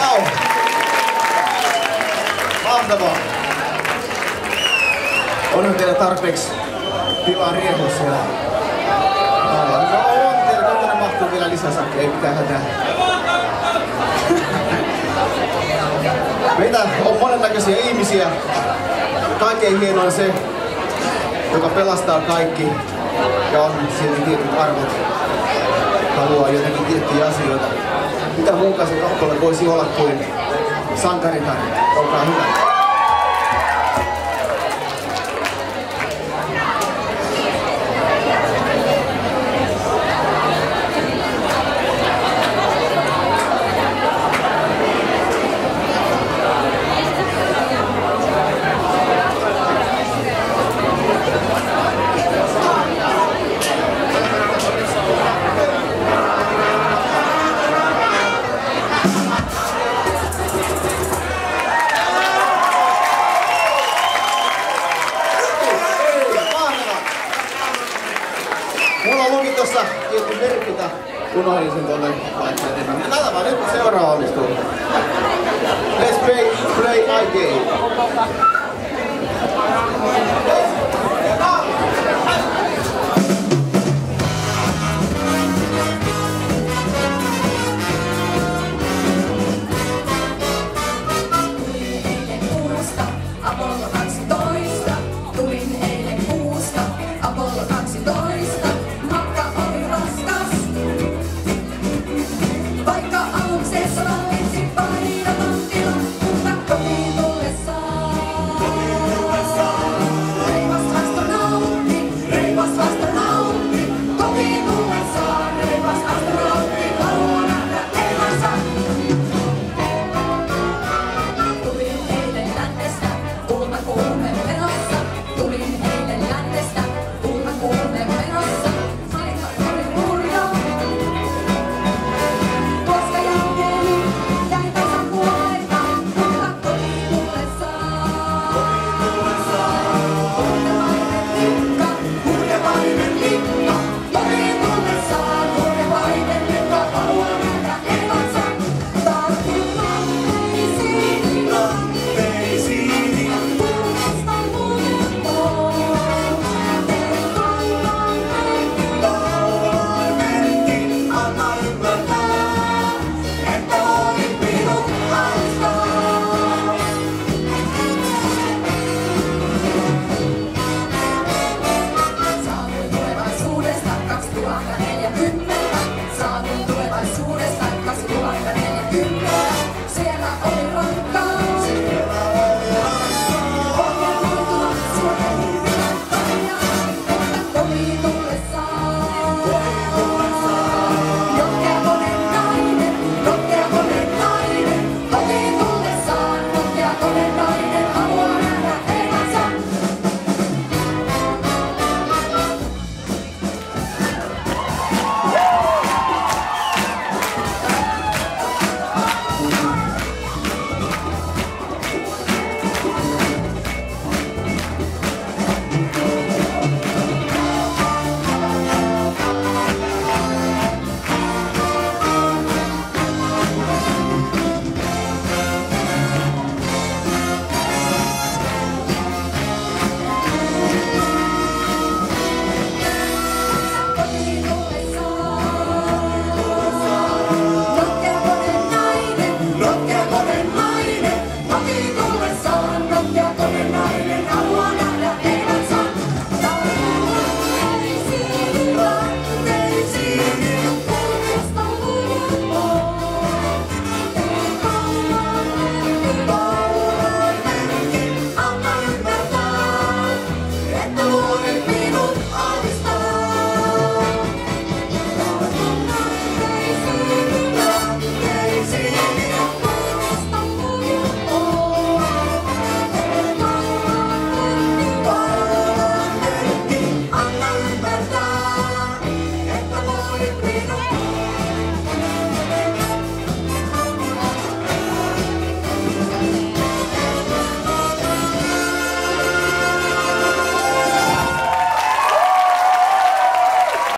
Vau! Mahtavaa! Onhan teillä tarpeeksi tilaa riehua siellä. No on teillä, tonne mahtuu vielä lisäsakki, ei mitään hätää. Meitä on monennäköisiä ihmisiä. Kaikkein hienoin on se, joka pelastaa kaikki ja on silti tietyt arvot. Haluaa jotenkin tiettyjä asioita. Mitä muunkaan se kappale voisi olla kuin sankaritar. Olkaa hyvä. Mulla luki tossa joku merkitä, unohdin sen tuonne laitteeseen. Näitä vaan nyt kun seuraava onnistuu. Let's play my game. Anna ymmärtää, että voi